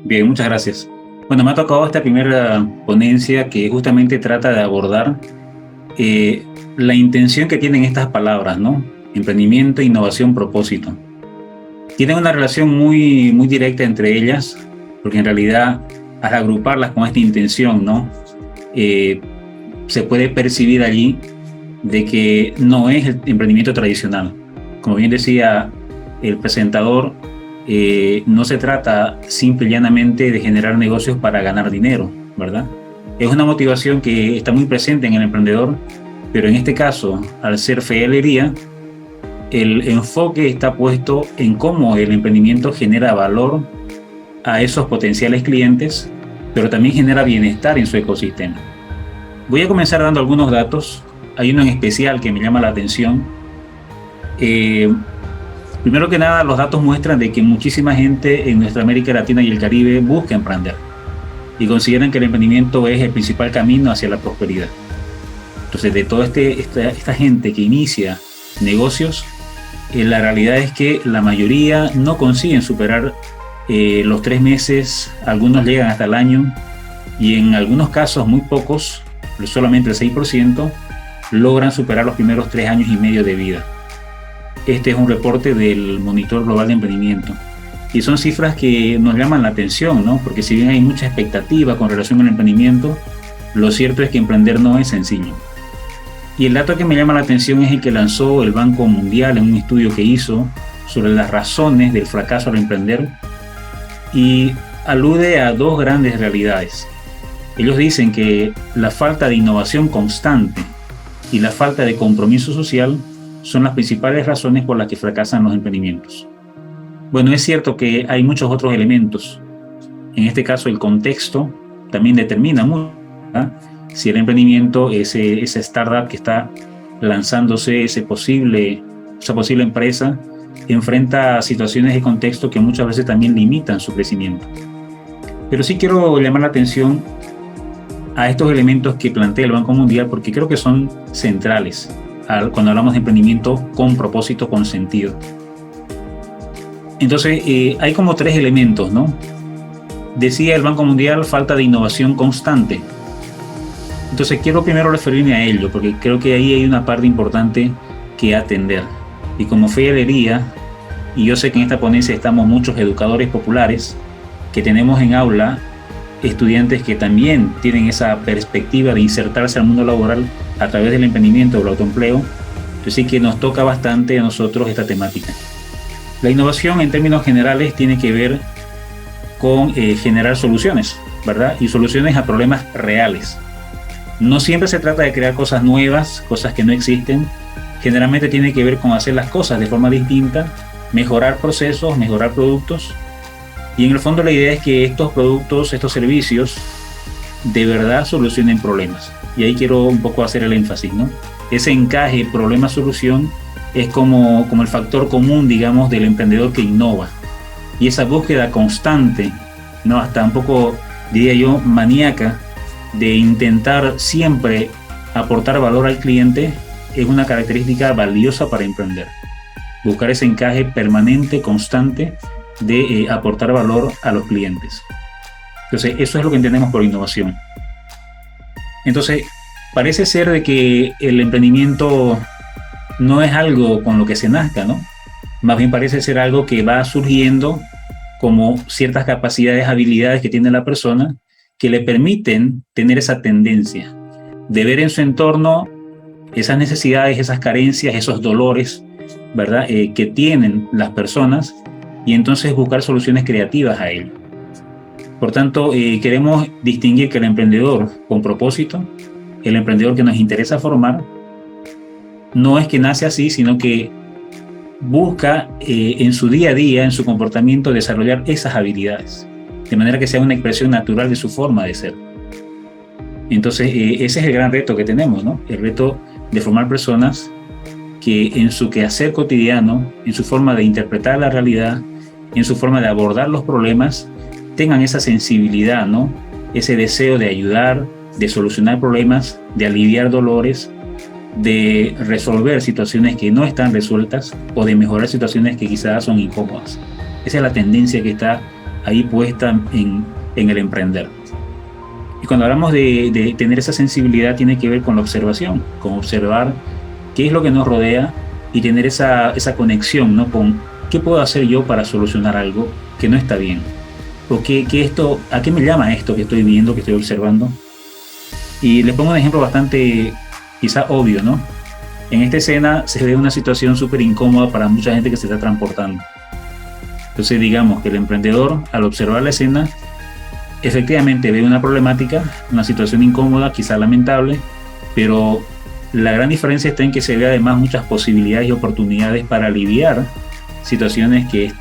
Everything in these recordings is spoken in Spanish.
Bien, muchas gracias. Bueno, me ha tocado esta primera ponencia que justamente trata de abordar eh, la intención que tienen estas palabras, ¿no? Emprendimiento, innovación, propósito. Tienen una relación muy directa entre ellas, porque en realidad al agruparlas con esta intención, ¿no? Eh, Se puede percibir allí de que no es el emprendimiento tradicional. Como bien decía el presentador, no se trata simple y llanamente de generar negocios para ganar dinero, ¿verdad? Es una motivación que está muy presente en el emprendedor, pero en este caso, al ser ferialería, el enfoque está puesto en cómo el emprendimiento genera valor a esos potenciales clientes, pero también genera bienestar en su ecosistema. Voy a comenzar dando algunos datos. Hay uno en especial que me llama la atención. Eh, Primero que nada, los datos muestran de que muchísima gente en nuestra América Latina y el Caribe busca emprender y consideran que el emprendimiento es el principal camino hacia la prosperidad. Entonces, de toda esta gente que inicia negocios, la realidad es que la mayoría no consiguen superar los 3 meses, algunos llegan hasta el año y en algunos casos, muy pocos, solamente el 6%, logran superar los primeros 3 años y medio de vida. Este es un reporte del Monitor Global de Emprendimiento. Y son cifras que nos llaman la atención, ¿no? Porque si bien hay mucha expectativa con relación al emprendimiento, lo cierto es que emprender no es sencillo. Y el dato que me llama la atención es el que lanzó el Banco Mundial en un estudio que hizo sobre las razones del fracaso al emprender y alude a dos grandes realidades. Ellos dicen que la falta de innovación constante y la falta de compromiso social son las principales razones por las que fracasan los emprendimientos. Bueno, es cierto que hay muchos otros elementos. En este caso, el contexto también determina mucho, ¿verdad? Si el emprendimiento, esa startup que está lanzándose, esa posible empresa, enfrenta situaciones de contexto que muchas veces también limitan su crecimiento. Pero sí quiero llamar la atención a estos elementos que plantea el Banco Mundial porque creo que son centrales cuando hablamos de emprendimiento con propósito, con sentido. Entonces, hay como tres elementos, ¿no? Decía el Banco Mundial, falta de innovación constante. Entonces, quiero primero referirme a ello, porque creo que ahí hay una parte importante que atender. Y como ferialería, y yo sé que en esta ponencia estamos muchos educadores populares, que tenemos en aula estudiantes que también tienen esa perspectiva de insertarse al mundo laboral a través del emprendimiento o el autoempleo, así que nos toca bastante a nosotros esta temática. La innovación en términos generales tiene que ver con generar soluciones, ¿verdad? Y soluciones a problemas reales. No siempre se trata de crear cosas nuevas, cosas que no existen. Generalmente tiene que ver con hacer las cosas de forma distinta, mejorar procesos, mejorar productos. Y en el fondo la idea es que estos productos, estos servicios, de verdad solucionen problemas. Y ahí quiero un poco hacer el énfasis, ¿no? Ese encaje problema-solución es como el factor común, digamos, del emprendedor que innova. Y esa búsqueda constante, ¿no? Hasta un poco, diría yo, maníaca, de intentar siempre aportar valor al cliente, es una característica valiosa para emprender. Buscar ese encaje permanente, constante, de aportar valor a los clientes. Entonces, eso es lo que entendemos por innovación. Entonces, parece ser de que el emprendimiento no es algo con lo que se nazca, ¿no? Más bien parece ser algo que va surgiendo como ciertas capacidades, habilidades que tiene la persona que le permiten tener esa tendencia de ver en su entorno esas necesidades, esas carencias, esos dolores, ¿verdad? Que tienen las personas y entonces buscar soluciones creativas a ello. Por tanto, queremos distinguir que el emprendedor con propósito, el emprendedor que nos interesa formar, no es que nace así, sino que busca en su día a día, en su comportamiento, desarrollar esas habilidades, de manera que sea una expresión natural de su forma de ser. Entonces, ese es el gran reto que tenemos, ¿no? El reto de formar personas que en su quehacer cotidiano, en su forma de interpretar la realidad, en su forma de abordar los problemas, tengan esa sensibilidad, ¿no? Ese deseo de ayudar, de solucionar problemas, de aliviar dolores, de resolver situaciones que no están resueltas o de mejorar situaciones que quizás son incómodas. Esa es la tendencia que está ahí puesta en el emprender. Y cuando hablamos de tener esa sensibilidad, tiene que ver con la observación, con observar qué es lo que nos rodea y tener esa conexión, ¿no? Con qué puedo hacer yo para solucionar algo que no está bien. O ¿a qué me llama esto que estoy viendo, que estoy observando? Y les pongo un ejemplo bastante, quizá obvio, ¿no? En esta escena se ve una situación súper incómoda para mucha gente que se está transportando. Entonces digamos que el emprendedor, al observar la escena, efectivamente ve una problemática, una situación incómoda, quizá lamentable, pero la gran diferencia está en que se ve además muchas posibilidades y oportunidades para aliviar situaciones que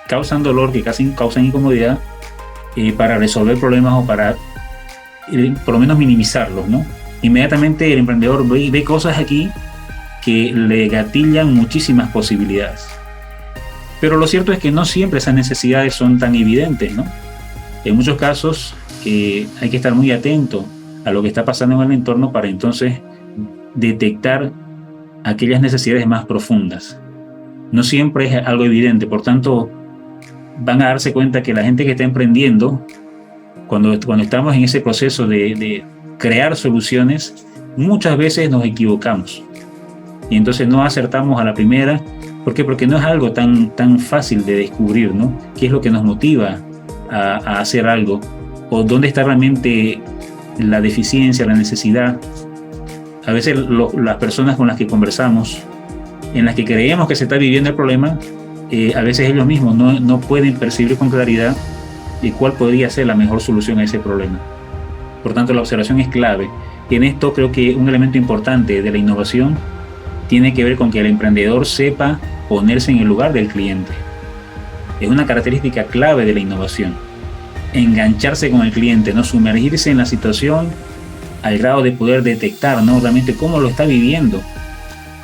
causan dolor, que casi causan incomodidad, para resolver problemas o para por lo menos minimizarlos, ¿no? Inmediatamente el emprendedor ve cosas aquí que le gatillan muchísimas posibilidades. Pero lo cierto es que no siempre esas necesidades son tan evidentes, ¿no? En muchos casos hay que estar muy atento a lo que está pasando en el entorno para entonces detectar aquellas necesidades más profundas. No siempre es algo evidente, por tanto, van a darse cuenta que la gente que está emprendiendo, cuando estamos en ese proceso de crear soluciones, muchas veces nos equivocamos. Y entonces no acertamos a la primera. ¿Por qué? Porque no es algo tan fácil de descubrir, ¿no? ¿Qué es lo que nos motiva a hacer algo? ¿O dónde está realmente la deficiencia, la necesidad? A veces las personas con las que conversamos, en las que creemos que se está viviendo el problema, a veces ellos mismos no pueden percibir con claridad cuál podría ser la mejor solución a ese problema. Por tanto, la observación es clave. Y en esto creo que un elemento importante de la innovación tiene que ver con que el emprendedor sepa ponerse en el lugar del cliente. Es una característica clave de la innovación. Engancharse con el cliente, ¿no? Sumergirse en la situación al grado de poder detectar, ¿no? Realmente cómo lo está viviendo.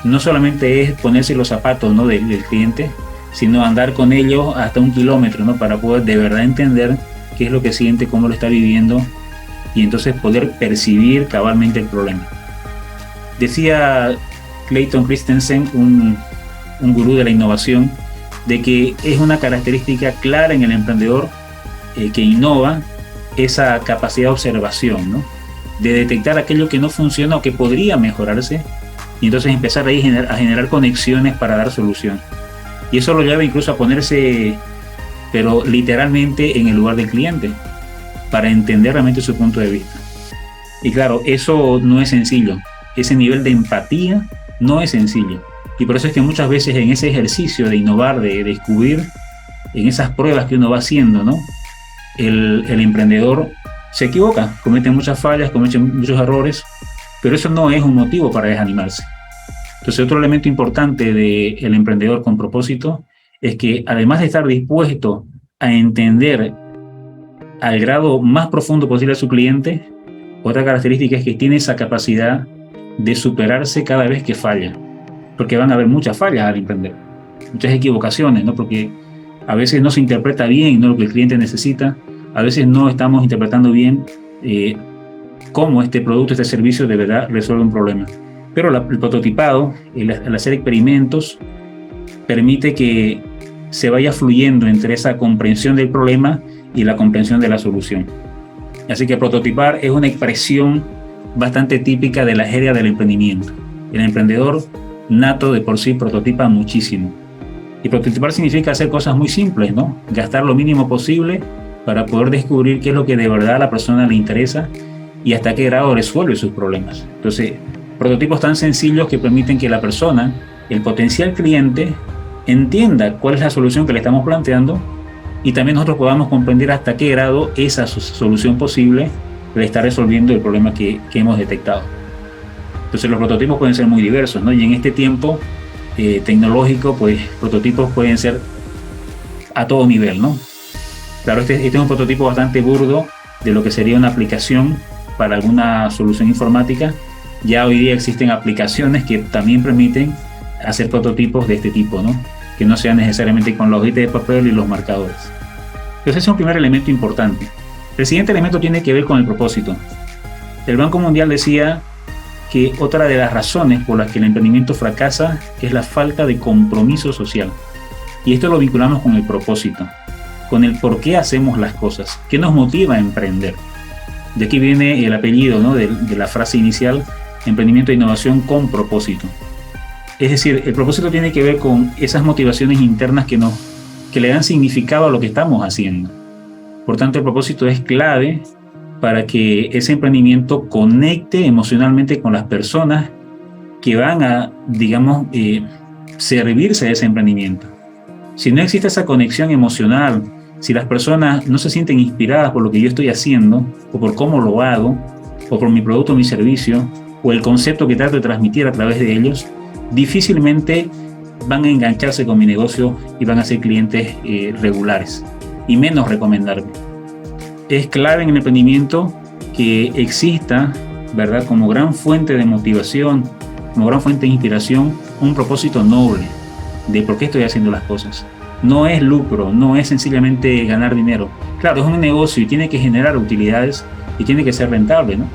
No solamente es ponerse los zapatos, ¿no? del cliente, sino andar con ellos hasta 1 kilómetro, ¿no? Para poder de verdad entender qué es lo que siente, cómo lo está viviendo y entonces poder percibir cabalmente el problema. Decía Clayton Christensen, un gurú de la innovación, de que es una característica clara en el emprendedor que innova esa capacidad de observación, ¿no? De detectar aquello que no funciona o que podría mejorarse y entonces empezar ahí a generar conexiones para dar solución. Y eso lo lleva incluso a ponerse, pero literalmente, en el lugar del cliente para entender realmente su punto de vista. Y claro, eso no es sencillo. Ese nivel de empatía no es sencillo. Y por eso es que muchas veces en ese ejercicio de innovar, de descubrir, en esas pruebas que uno va haciendo, ¿no? El emprendedor se equivoca, comete muchas fallas, comete muchos errores, pero eso no es un motivo para desanimarse. Entonces, otro elemento importante del emprendedor con propósito es que, además de estar dispuesto a entender al grado más profundo posible a su cliente, otra característica es que tiene esa capacidad de superarse cada vez que falla, porque van a haber muchas fallas al emprender, muchas equivocaciones, ¿no? Porque a veces no se interpreta bien, ¿no? Lo que el cliente necesita, a veces no estamos interpretando bien cómo este producto, este servicio de verdad resuelve un problema. Pero el prototipado, el hacer experimentos, permite que se vaya fluyendo entre esa comprensión del problema y la comprensión de la solución. Así que prototipar es una expresión bastante típica de la jerga del emprendimiento. El emprendedor nato de por sí prototipa muchísimo. Y prototipar significa hacer cosas muy simples, ¿no? Gastar lo mínimo posible para poder descubrir qué es lo que de verdad a la persona le interesa y hasta qué grado resuelve sus problemas. Entonces, prototipos tan sencillos que permiten que la persona, el potencial cliente, entienda cuál es la solución que le estamos planteando y también nosotros podamos comprender hasta qué grado esa solución posible le está resolviendo el problema que hemos detectado. Entonces los prototipos pueden ser muy diversos, ¿no? Y en este tiempo tecnológico, pues prototipos pueden ser a todo nivel, ¿no? Claro, este es un prototipo bastante burdo de lo que sería una aplicación para alguna solución informática. Ya hoy día existen aplicaciones que también permiten hacer prototipos de este tipo, ¿no? Que no sean necesariamente con la hojita de papel y los marcadores. Entonces ese es un primer elemento importante. El siguiente elemento tiene que ver con el propósito. El Banco Mundial decía que otra de las razones por las que el emprendimiento fracasa es la falta de compromiso social. Y esto lo vinculamos con el propósito. con el por qué hacemos las cosas, qué nos motiva a emprender. De aquí viene el apellido, ¿no?, de la frase inicial, emprendimiento e innovación con propósito. Es decir, el propósito tiene que ver con esas motivaciones internas que le dan significado a lo que estamos haciendo. Por tanto, el propósito es clave para que ese emprendimiento conecte emocionalmente con las personas que van a, digamos, servirse de ese emprendimiento. Si no existe esa conexión emocional, si las personas no se sienten inspiradas por lo que yo estoy haciendo, o por cómo lo hago, o por mi producto o mi servicio, o el concepto que trato de transmitir a través de ellos, difícilmente van a engancharse con mi negocio y van a ser clientes regulares, y menos recomendarme. Es clave en el emprendimiento que exista, ¿verdad?, como gran fuente de motivación, como gran fuente de inspiración, un propósito noble de por qué estoy haciendo las cosas. No es lucro, no es sencillamente ganar dinero. Claro, es un negocio y tiene que generar utilidades y tiene que ser rentable, ¿no?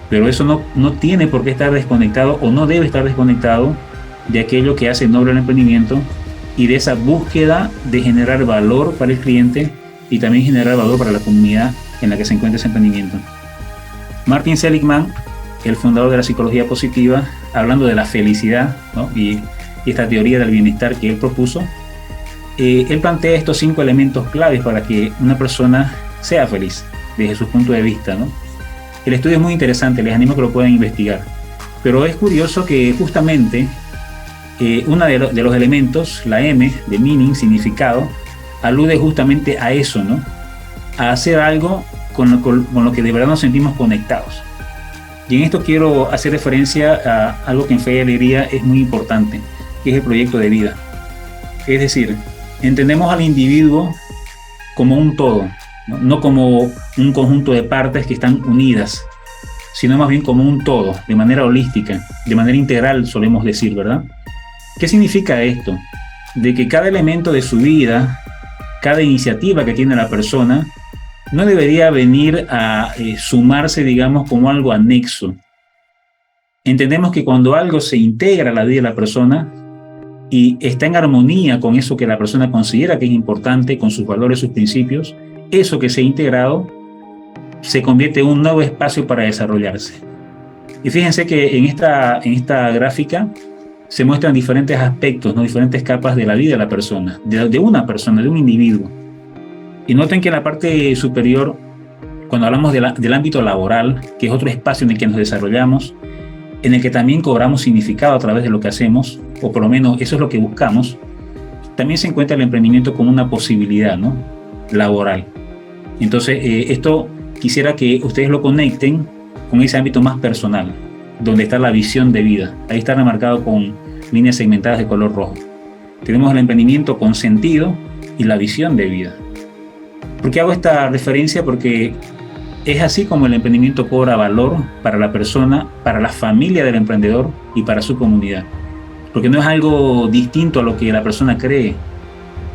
Pero eso no tiene por qué estar desconectado, o no debe estar desconectado de aquello que hace noble el emprendimiento y de esa búsqueda de generar valor para el cliente y también generar valor para la comunidad en la que se encuentra ese emprendimiento. Martin Seligman, el fundador de la psicología positiva, hablando de la felicidad, ¿no?, y esta teoría del bienestar que él propuso, él plantea estos 5 elementos claves para que una persona sea feliz desde su punto de vista, ¿no? El estudio es muy interesante, les animo a que lo puedan investigar, pero es curioso que justamente uno de los elementos, la M de meaning, significado, alude justamente a eso, ¿no?, a hacer algo con lo que de verdad nos sentimos conectados. Y en esto quiero hacer referencia a algo que en Fe y Alegría es muy importante, que es el proyecto de vida. Es decir, entendemos al individuo como un todo, no como un conjunto de partes que están unidas, sino más bien como un todo, de manera holística, de manera integral, solemos decir, ¿verdad? ¿Qué significa esto? De que cada elemento de su vida, cada iniciativa que tiene la persona, no debería venir a sumarse, digamos, como algo anexo. Entendemos que cuando algo se integra a la vida de la persona y está en armonía con eso que la persona considera que es importante, con sus valores, sus principios, eso que se ha integrado se convierte en un nuevo espacio para desarrollarse. Y fíjense que en esta gráfica se muestran diferentes aspectos, ¿no?, diferentes capas de la vida de la persona, de una persona, de un individuo. Y noten que en la parte superior, cuando hablamos del ámbito laboral, que es otro espacio en el que nos desarrollamos, en el que también cobramos significado a través de lo que hacemos, o por lo menos eso es lo que buscamos, también se encuentra el emprendimiento como una posibilidad, ¿no?, laboral. Entonces, esto quisiera que ustedes lo conecten con ese ámbito más personal, donde está la visión de vida. Ahí está remarcado con líneas segmentadas de color rojo. Tenemos el emprendimiento con sentido y la visión de vida. ¿Por qué hago esta referencia? Porque es así como el emprendimiento cobra valor para la persona, para la familia del emprendedor y para su comunidad. Porque no es algo distinto a lo que la persona cree.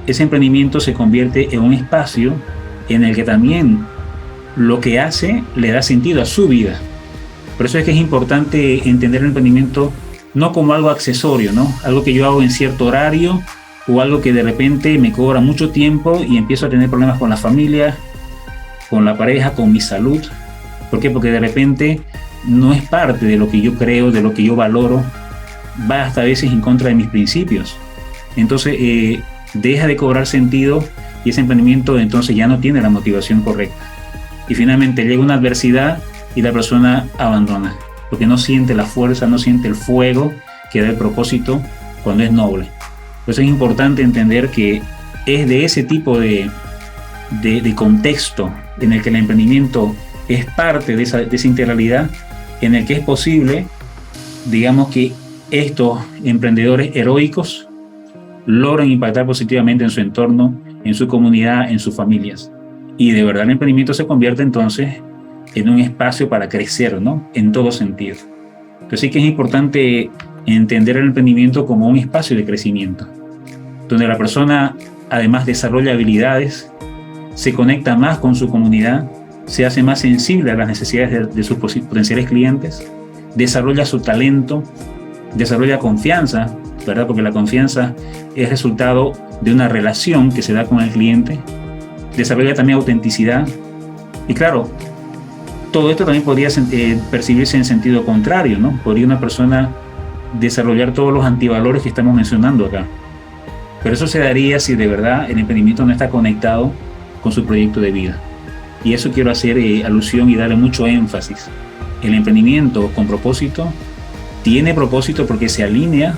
Ese emprendimiento se convierte en un espacio en el que también lo que hace le da sentido a su vida. Por eso es que es importante entender el emprendimiento no como algo accesorio, ¿no?, algo que yo hago en cierto horario, o algo que de repente me cobra mucho tiempo y empiezo a tener problemas con la familia, con la pareja, con mi salud. ¿Por qué? Porque de repente no es parte de lo que yo creo, de lo que yo valoro, va hasta a veces en contra de mis principios. Entonces deja de cobrar sentido y ese emprendimiento entonces ya no tiene la motivación correcta. Y finalmente llega una adversidad y la persona abandona, porque no siente la fuerza, no siente el fuego que da el propósito cuando es noble. Pues es importante entender que es de ese tipo de contexto en el que el emprendimiento es parte de esa integralidad, en el que es posible, digamos, que estos emprendedores heroicos logran impactar positivamente en su entorno, en su comunidad, en sus familias. Y de verdad el emprendimiento se convierte entonces en un espacio para crecer, ¿no?, en todo sentido. Entonces sí que es importante entender el emprendimiento como un espacio de crecimiento, donde la persona además desarrolla habilidades, se conecta más con su comunidad, se hace más sensible a las necesidades de sus potenciales clientes, desarrolla su talento, desarrolla confianza ¿verdad? Porque la confianza es resultado de una relación que se da con el cliente, desarrolla también autenticidad. Y claro, todo esto también podría percibirse en sentido contrario, ¿no? Podría una persona desarrollar todos los antivalores que estamos mencionando acá. Pero eso se daría si de verdad el emprendimiento no está conectado con su proyecto de vida. Y eso quiero hacer alusión y darle mucho énfasis. El emprendimiento con propósito tiene propósito porque se alinea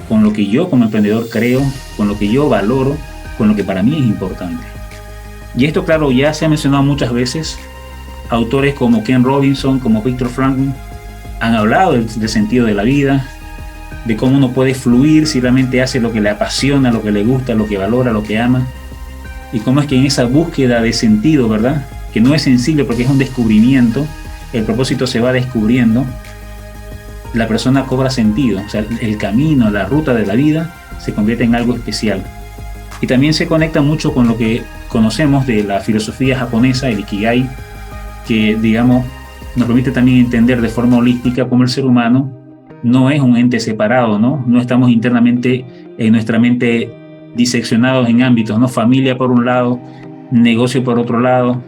con lo que yo como emprendedor creo, con lo que yo valoro, con lo que para mí es importante. Y esto, claro, ya se ha mencionado muchas veces. Autores como Ken Robinson, como Viktor Frankl, han hablado del sentido de la vida, de cómo uno puede fluir si realmente hace lo que le apasiona, lo que le gusta, lo que valora, lo que ama. Y cómo es que en esa búsqueda de sentido, ¿verdad?, que no es sencillo porque es un descubrimiento, el propósito se va descubriendo, la persona cobra sentido. O sea, el camino, la ruta de la vida se convierte en algo especial. Y también se conecta mucho con lo que conocemos de la filosofía japonesa, el Ikigai, que, digamos, nos permite también entender de forma holística cómo el ser humano no es un ente separado, ¿no? No estamos internamente en nuestra mente diseccionados en ámbitos, ¿no? Familia por un lado, negocio por otro lado,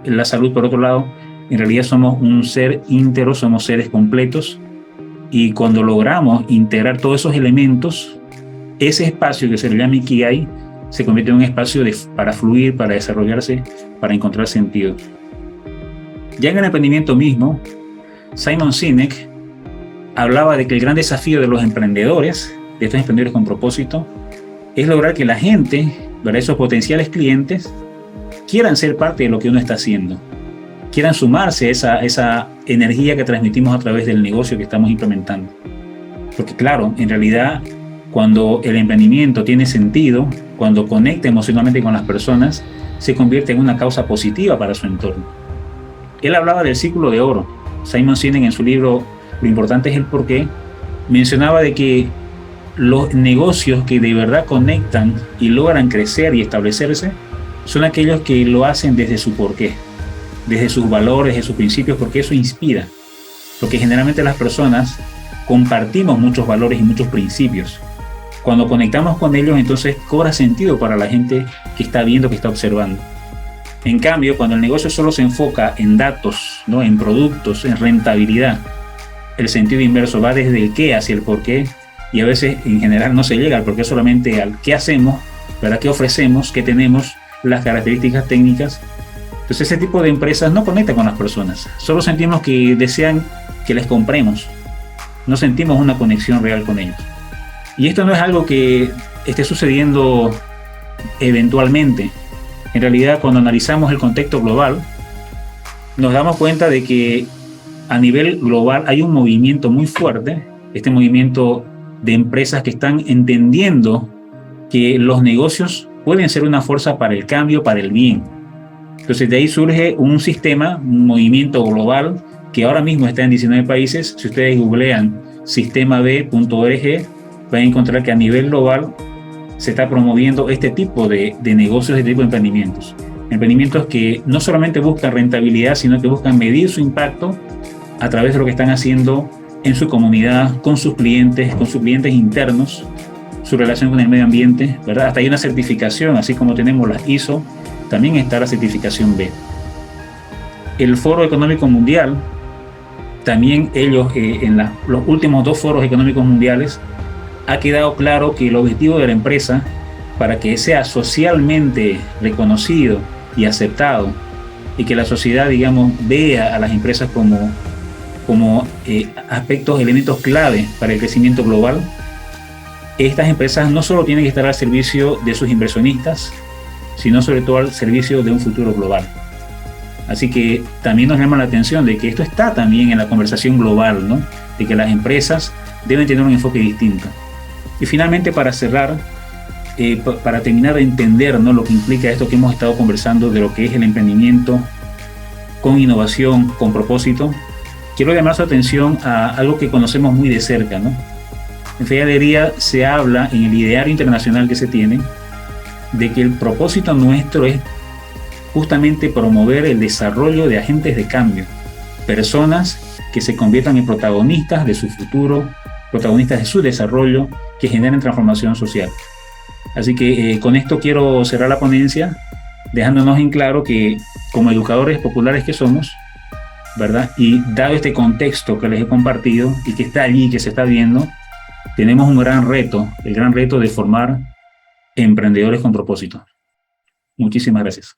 la salud por otro lado. En realidad somos un ser íntegro, somos seres completos, y cuando logramos integrar todos esos elementos, ese espacio que se le llama Ikigai se convierte en un espacio para fluir, para desarrollarse, para encontrar sentido. Ya en el emprendimiento mismo, Simon Sinek hablaba de que el gran desafío de los emprendedores, de estos emprendedores con propósito, es lograr que la gente, ¿verdad?, esos potenciales clientes, quieran ser parte de lo que uno está haciendo, quieran sumarse a esa energía que transmitimos a través del negocio que estamos implementando. Porque claro, en realidad, cuando el emprendimiento tiene sentido, cuando conecta emocionalmente con las personas, se convierte en una causa positiva para su entorno. Él hablaba del círculo de oro. Simon Sinek, en su libro Lo importante es el porqué, mencionaba de que los negocios que de verdad conectan y logran crecer y establecerse son aquellos que lo hacen desde su porqué, desde sus valores, desde sus principios, porque eso inspira. Porque generalmente las personas compartimos muchos valores y muchos principios. Cuando conectamos con ellos, entonces cobra sentido para la gente que está viendo, que está observando. En cambio, cuando el negocio solo se enfoca en datos, ¿no?, en productos, en rentabilidad, el sentido inverso va desde el qué hacia el por qué, y a veces en general no se llega al por qué, solamente al qué hacemos, ¿verdad?, qué ofrecemos, qué tenemos, las características técnicas. Entonces ese tipo de empresas no conecta con las personas, solo sentimos que desean que les compremos, no sentimos una conexión real con ellos. Y esto no es algo que esté sucediendo eventualmente. En realidad, cuando analizamos el contexto global, nos damos cuenta de que a nivel global hay un movimiento muy fuerte, este movimiento de empresas que están entendiendo que los negocios pueden ser una fuerza para el cambio, para el bien. Entonces de ahí surge un sistema, un movimiento global que ahora mismo está en 19 países. Si ustedes googlean sistemab.org, van a encontrar que a nivel global se está promoviendo este tipo de negocios, este tipo de emprendimientos. Emprendimientos que no solamente buscan rentabilidad, sino que buscan medir su impacto a través de lo que están haciendo en su comunidad, con sus clientes internos, su relación con el medio ambiente, ¿verdad? Hasta hay una certificación, así como tenemos las ISO, también está la certificación B. El Foro Económico Mundial, también ellos, los últimos 2 foros económicos mundiales, ha quedado claro que el objetivo de la empresa, para que sea socialmente reconocido y aceptado, y que la sociedad, digamos, vea a las empresas como aspectos, elementos clave para el crecimiento global, estas empresas no solo tienen que estar al servicio de sus inversionistas, sino sobre todo al servicio de un futuro global. Así que también nos llama la atención de que esto está también en la conversación global, ¿no?, de que las empresas deben tener un enfoque distinto. Y finalmente, para cerrar, para terminar de entender, ¿no?, lo que implica esto que hemos estado conversando de lo que es el emprendimiento con innovación, con propósito, quiero llamar su atención a algo que conocemos muy de cerca, ¿no? En Fe y Alegría se habla en el ideario internacional que se tiene de que el propósito nuestro es justamente promover el desarrollo de agentes de cambio, personas que se conviertan en protagonistas de su futuro, protagonistas de su desarrollo, que generen transformación social. Así que con esto quiero cerrar la ponencia, dejándonos en claro que como educadores populares que somos, ¿verdad? Y dado este contexto que les he compartido y que está allí, que se está viendo, tenemos un gran reto, el gran reto de formar emprendedores con propósito. Muchísimas gracias.